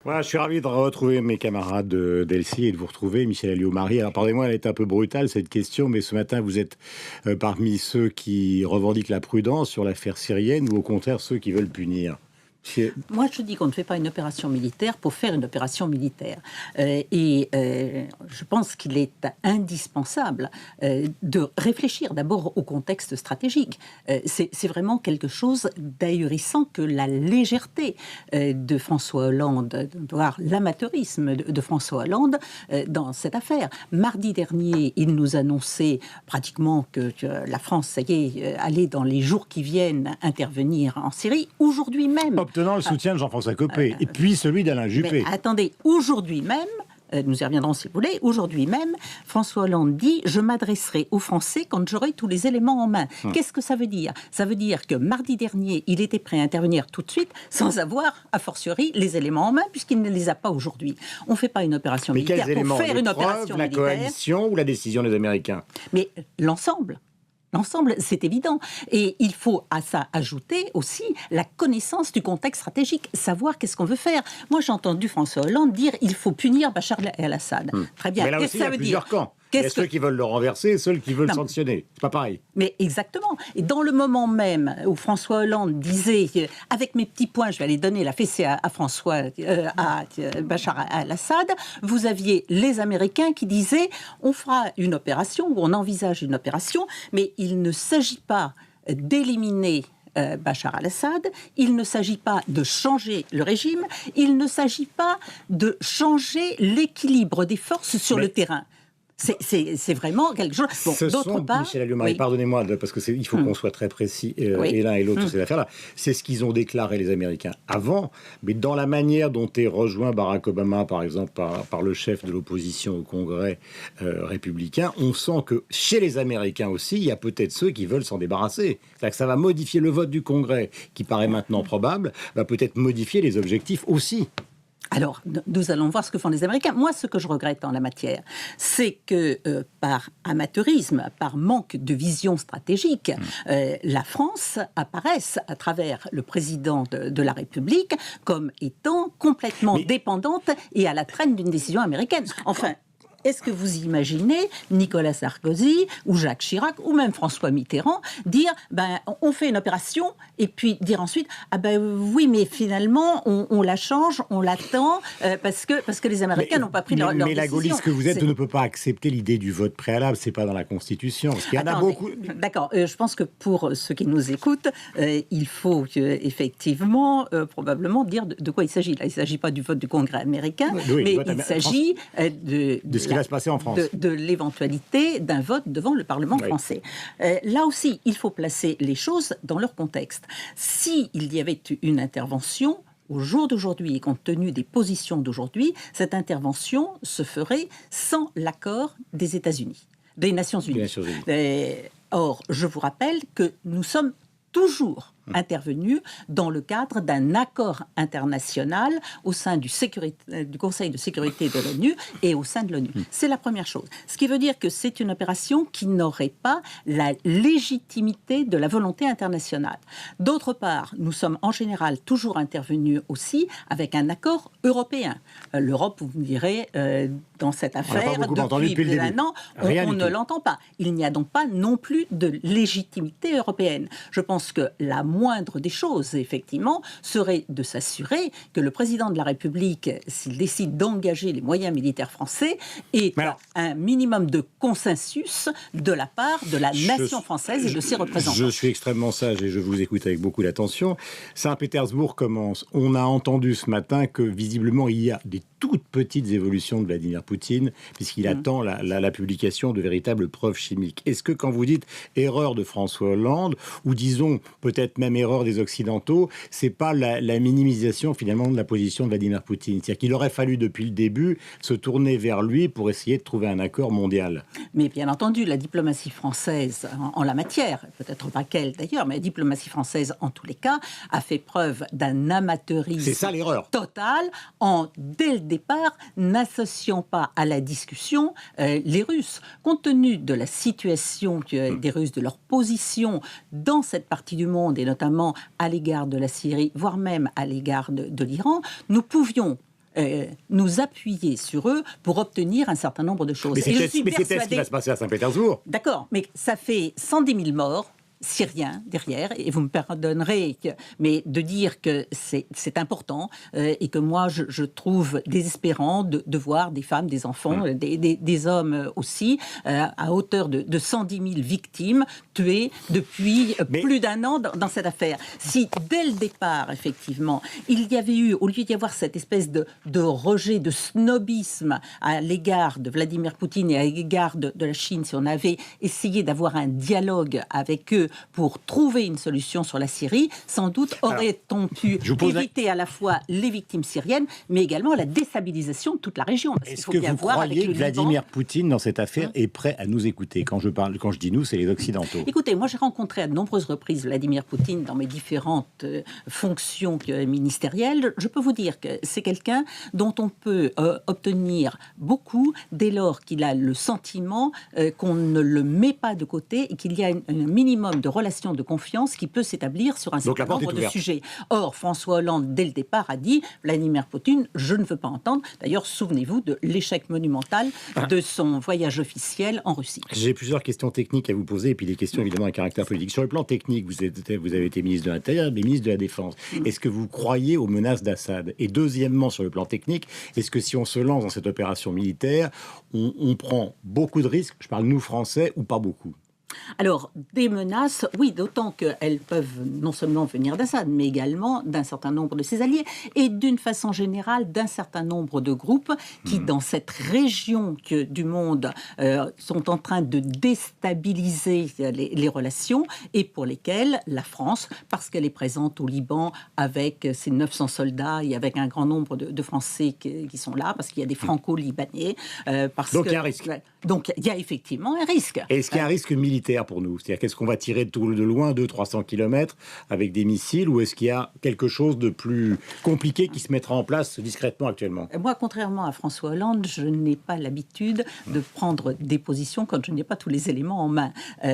Voilà, je suis ravi de retrouver mes camarades d'Elsie et de vous retrouver, Michel Alliot-Marie. Alors, pardonnez-moi, elle est un peu brutale, cette question, mais ce matin, vous êtes parmi ceux qui revendiquent la prudence sur l'affaire syrienne ou au contraire ceux qui veulent punir? Moi, je dis qu'on ne fait pas une opération militaire pour faire une opération militaire. Je pense qu'il est indispensable de réfléchir d'abord au contexte stratégique. C'est vraiment quelque chose d'ahurissant que la légèreté de François Hollande, voire l'amateurisme de François Hollande dans cette affaire. Mardi dernier, il nous annonçait pratiquement que la France, ça y est, allait dans les jours qui viennent intervenir en Syrie. Aujourd'hui même... Obtenant le soutien de Jean-François Copé, et puis celui d'Alain Juppé. Mais attendez, aujourd'hui même, nous y reviendrons si vous voulez, aujourd'hui même, François Hollande dit « Je m'adresserai aux Français quand j'aurai tous les éléments en main ». Qu'est-ce que ça veut dire? Ça veut dire que mardi dernier, il était prêt à intervenir tout de suite, sans avoir, a fortiori, les éléments en main, puisqu'il ne les a pas aujourd'hui. On ne fait pas une opération militaire pour faire une opération militaire. La coalition ou la décision des Américains? Mais l'ensemble. L'ensemble, c'est évident. Et il faut à ça ajouter aussi la connaissance du contexte stratégique, savoir qu'est-ce qu'on veut faire. Moi, j'ai entendu François Hollande dire il faut punir Bachar el-Assad. Très bien. Mais là aussi, il y a plusieurs camps. Il y a ceux qui veulent le renverser et ceux qui veulent sanctionner. C'est pas pareil. Mais exactement. Et dans le moment même où François Hollande disait avec mes petits points, je vais aller donner la fessée à Bachar el-Assad, vous aviez les Américains qui disaient on fera une opération, ou on envisage une opération, mais il ne s'agit pas d'éliminer Bachar el-Assad, il ne s'agit pas de changer le régime, il ne s'agit pas de changer l'équilibre des forces sur le terrain. C'est vraiment quelque chose. Bon, d'autre part, Michel Alliot-Marie, pardonnez-moi, parce qu'il faut qu'on soit très précis, et l'un et l'autre sur cette affaire-là. C'est ce qu'ils ont déclaré, les Américains, avant, mais dans la manière dont est rejoint Barack Obama, par exemple, par le chef de l'opposition au Congrès républicain, on sent que chez les Américains aussi, il y a peut-être ceux qui veulent s'en débarrasser. C'est-à-dire que ça va modifier le vote du Congrès, qui paraît maintenant probable, va peut-être modifier les objectifs aussi. Alors, nous allons voir ce que font les Américains. Moi, ce que je regrette en la matière, c'est que par amateurisme, par manque de vision stratégique, la France apparaisse à travers le président de la République comme étant complètement dépendante et à la traîne d'une décision américaine. Enfin... Est-ce que vous imaginez Nicolas Sarkozy ou Jacques Chirac ou même François Mitterrand dire on fait une opération et puis dire ensuite oui mais finalement on la change, on l'attend parce que les Américains n'ont pas pris leur décision. Mais la gaulliste que vous êtes ne peut pas accepter l'idée du vote préalable, c'est pas dans la Constitution. Parce qu'il y en a beaucoup. D'accord, je pense que pour ceux qui nous écoutent, il faut effectivement probablement dire de quoi il s'agit. Là, il ne s'agit pas du vote du Congrès américain, mais il s'agit de ce qui va se passer en France. De l'éventualité d'un vote devant le Parlement français. Là aussi, il faut placer les choses dans leur contexte. S'il y avait une intervention, au jour d'aujourd'hui, et compte tenu des positions d'aujourd'hui, cette intervention se ferait sans l'accord des États-Unis, des Nations Unies. Or, je vous rappelle que nous sommes toujours intervenu dans le cadre d'un accord international au sein du Conseil de sécurité de l'ONU et au sein de l'ONU. C'est la première chose. Ce qui veut dire que c'est une opération qui n'aurait pas la légitimité de la volonté internationale. D'autre part, nous sommes en général toujours intervenus aussi avec un accord européen. L'Europe, vous me direz, dans cette affaire, depuis plus d'un an, on ne l'entend pas. Il n'y a donc pas non plus de légitimité européenne. Je pense que la moindre des choses, effectivement, serait de s'assurer que le président de la République, s'il décide d'engager les moyens militaires français, ait un minimum de consensus de la part de la nation française et de ses représentants. Je suis extrêmement sage et je vous écoute avec beaucoup d'attention. Saint-Pétersbourg commence. On a entendu ce matin que, visiblement, il y a des toutes petites évolutions de Vladimir Poutine, puisqu'il attend la publication de véritables preuves chimiques. Est-ce que quand vous dites erreur de François Hollande, ou disons peut-être même erreur des Occidentaux, c'est pas la minimisation finalement de la position de Vladimir Poutine? C'est-à-dire qu'il aurait fallu depuis le début se tourner vers lui pour essayer de trouver un accord mondial. Mais bien entendu, la diplomatie française en la matière, peut-être pas qu'elle d'ailleurs, mais la diplomatie française en tous les cas, a fait preuve d'un amateurisme total dès le départ, n'associant pas à la discussion les Russes. Compte tenu de la situation des Russes, de leur position dans cette partie du monde, et notamment à l'égard de la Syrie, voire même à l'égard de l'Iran, nous pouvions nous appuyer sur eux pour obtenir un certain nombre de choses. Mais c'est peut-être ce qui va se passer à Saint-Pétersbourg. D'accord, mais ça fait 110 000 morts syriens derrière, et vous me pardonnerez, mais de dire que c'est important et que moi je trouve désespérant de voir des femmes, des enfants, des hommes aussi, à hauteur de 110 000 victimes tuées depuis plus d'un an dans cette affaire. Si dès le départ, effectivement, il y avait eu, au lieu d'y avoir cette espèce de rejet, de snobisme à l'égard de Vladimir Poutine et à l'égard de la Chine, si on avait essayé d'avoir un dialogue avec eux pour trouver une solution sur la Syrie, sans doute aurait-on pu éviter à la fois les victimes syriennes, mais également la déstabilisation de toute la région. Est-ce que vous croyez que Vladimir Poutine, dans cette affaire, est prêt à nous écouter? Quand je dis nous, c'est les Occidentaux. Écoutez, moi j'ai rencontré à de nombreuses reprises Vladimir Poutine dans mes différentes fonctions ministérielles. Je peux vous dire que c'est quelqu'un dont on peut obtenir beaucoup dès lors qu'il a le sentiment qu'on ne le met pas de côté et qu'il y a un minimum de relation de confiance qui peut s'établir sur un certain nombre de sujets. Or, François Hollande, dès le départ, a dit Vladimir Poutine, je ne veux pas entendre. D'ailleurs, souvenez-vous de l'échec monumental de son voyage officiel en Russie. J'ai plusieurs questions techniques à vous poser et puis des questions évidemment à caractère politique. Sur le plan technique, vous avez été ministre de l'Intérieur, mais ministre de la Défense. Est-ce que vous croyez aux menaces d'Assad? Et deuxièmement, sur le plan technique, est-ce que si on se lance dans cette opération militaire, on prend beaucoup de risques, je parle nous Français, ou pas beaucoup? Alors, des menaces, oui, d'autant qu'elles peuvent non seulement venir d'Assad, mais également d'un certain nombre de ses alliés et d'une façon générale d'un certain nombre de groupes qui, dans cette région du monde, sont en train de déstabiliser les relations et pour lesquelles la France, parce qu'elle est présente au Liban avec ses 900 soldats et avec un grand nombre de Français qui sont là, parce qu'il y a des Franco-Libanais. Donc il y a un risque. Donc il y a effectivement un risque. Est-ce qu'il y a un risque militaire pour nous? C'est-à-dire qu'est-ce qu'on va tirer de loin, 200-300 km avec des missiles, ou est-ce qu'il y a quelque chose de plus compliqué qui se mettra en place discrètement actuellement? Moi, contrairement à François Hollande, je n'ai pas l'habitude de prendre des positions quand je n'ai pas tous les éléments en main.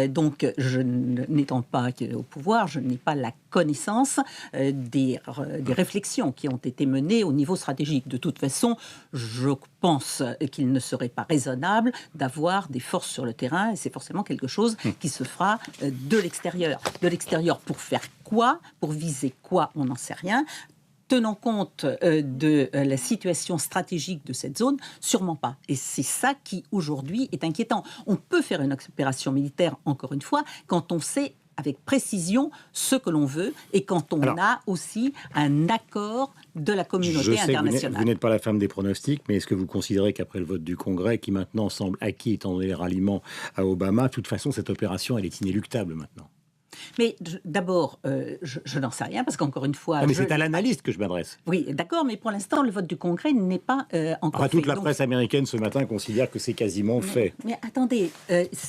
Donc, je n'étant pas au pouvoir, je n'ai pas la connaissance des réflexions qui ont été menées au niveau stratégique. De toute façon, je pense qu'il ne serait pas raisonnable d'avoir des forces sur le terrain, et c'est forcément quelque chose qui se fera de l'extérieur. De l'extérieur pour faire quoi? Pour viser quoi? On n'en sait rien. Tenant compte de la situation stratégique de cette zone, sûrement pas. Et c'est ça qui, aujourd'hui, est inquiétant. On peut faire une opération militaire, encore une fois, quand on sait avec précision ce que l'on veut et quand on a aussi un accord de la communauté internationale. Vous n'êtes pas la femme des pronostics, mais est-ce que vous considérez qu'après le vote du Congrès, qui maintenant semble acquis étant donné les ralliements à Obama, de toute façon, cette opération, elle est inéluctable maintenant? Mais d'abord, je n'en sais rien, parce qu'encore une fois... mais c'est à l'analyste que je m'adresse. Oui, d'accord, mais pour l'instant, le vote du Congrès n'est pas encore fait. Toute la presse américaine ce matin considère que c'est quasiment fait. Mais attendez,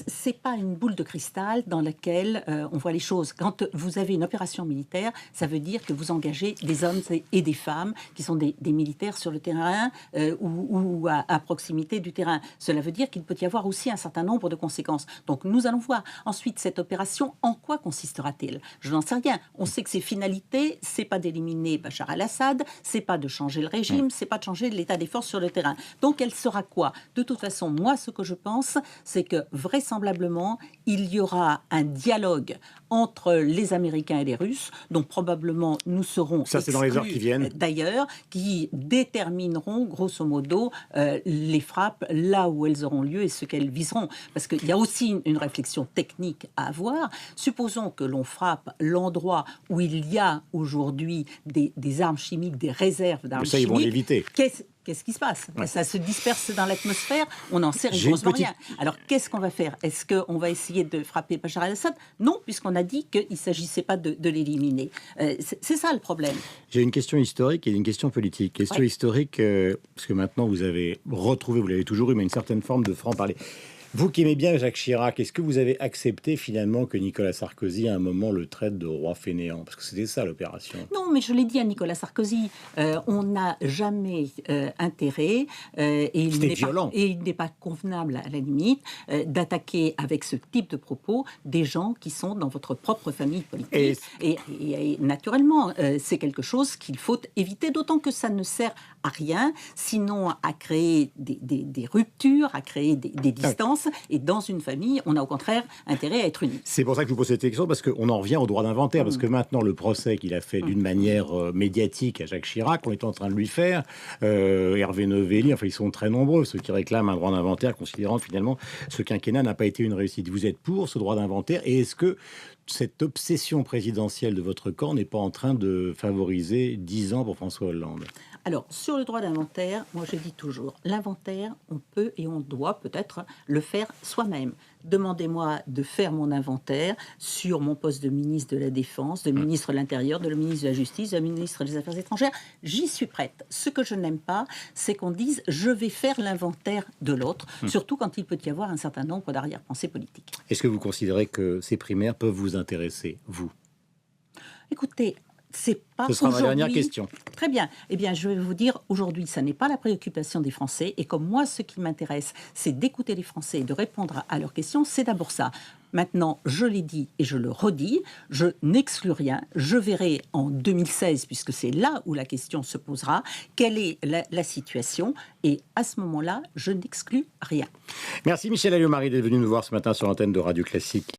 c'est pas une boule de cristal dans laquelle on voit les choses. Quand vous avez une opération militaire, ça veut dire que vous engagez des hommes et des femmes qui sont des militaires sur le terrain ou à proximité du terrain. Cela veut dire qu'il peut y avoir aussi un certain nombre de conséquences. Donc nous allons voir ensuite cette opération, en quoi consistera-t-elle? Je n'en sais rien. On sait que ses finalités, c'est pas d'éliminer Bachar al-Assad, c'est pas de changer le régime, c'est pas de changer l'état des forces sur le terrain. Donc elle sera quoi? De toute façon, moi, ce que je pense, c'est que vraisemblablement, il y aura un dialogue entre les Américains et les Russes, dont probablement nous serons ça, c'est dans les heures qui viennent. D'ailleurs, qui détermineront, grosso modo, les frappes là où elles auront lieu et ce qu'elles viseront. Parce qu'il y a aussi une réflexion technique à avoir. Supposons que l'on frappe l'endroit où il y a aujourd'hui des armes chimiques, des réserves d'armes chimiques. Ils vont l'éviter. Qu'est-ce qui se passe? Ça se disperse dans l'atmosphère, on n'en sait rigoureusement rien. Alors qu'est-ce qu'on va faire? Est-ce qu'on va essayer de frapper Bachar al-Assad? Non, puisqu'on a dit qu'il ne s'agissait pas de l'éliminer. C'est ça le problème. J'ai une question historique et une question politique. Question historique, parce que maintenant vous avez retrouvé, vous l'avez toujours eu, mais une certaine forme de franc-parler. Vous qui aimez bien Jacques Chirac, est-ce que vous avez accepté finalement que Nicolas Sarkozy, à un moment, le traite de roi fainéant? Parce que c'était ça l'opération. Non, mais je l'ai dit à Nicolas Sarkozy, on n'a jamais intérêt, et il n'est pas convenable à la limite, d'attaquer avec ce type de propos des gens qui sont dans votre propre famille politique. Et naturellement, c'est quelque chose qu'il faut éviter, d'autant que ça ne sert à rien, sinon à créer des ruptures, à créer des distances. Et dans une famille, on a au contraire intérêt à être unis. C'est pour ça que je vous pose cette question, parce qu'on en revient au droit d'inventaire, parce que maintenant, le procès qu'il a fait d'une manière médiatique à Jacques Chirac, on est en train de lui faire, Hervé Novelli, enfin ils sont très nombreux, ceux qui réclament un droit d'inventaire, considérant que finalement ce quinquennat n'a pas été une réussite. Vous êtes pour ce droit d'inventaire, et est-ce que cette obsession présidentielle de votre camp n'est pas en train de favoriser 10 ans pour François Hollande? Alors, sur le droit d'inventaire, moi je dis toujours, l'inventaire, on peut et on doit peut-être le faire soi-même. Demandez-moi de faire mon inventaire sur mon poste de ministre de la Défense, de ministre de l'Intérieur, de ministre de la Justice, de ministre des Affaires étrangères. J'y suis prête. Ce que je n'aime pas, c'est qu'on dise « je vais faire l'inventaire de l'autre », surtout quand il peut y avoir un certain nombre d'arrière-pensées politiques. Est-ce que vous considérez que ces primaires peuvent vous intéresser, vous? Écoutez, c'est pas ce sera ma dernière question. Très bien. Eh bien, je vais vous dire, aujourd'hui, ça n'est pas la préoccupation des Français. Et comme moi, ce qui m'intéresse, c'est d'écouter les Français et de répondre à leurs questions. C'est d'abord ça. Maintenant, je l'ai dit et je le redis, je n'exclus rien. Je verrai en 2016, puisque c'est là où la question se posera, quelle est la situation. Et à ce moment-là, je n'exclus rien. Merci Michèle Alliot-Marie d'être venue nous voir ce matin sur l'antenne de Radio Classique.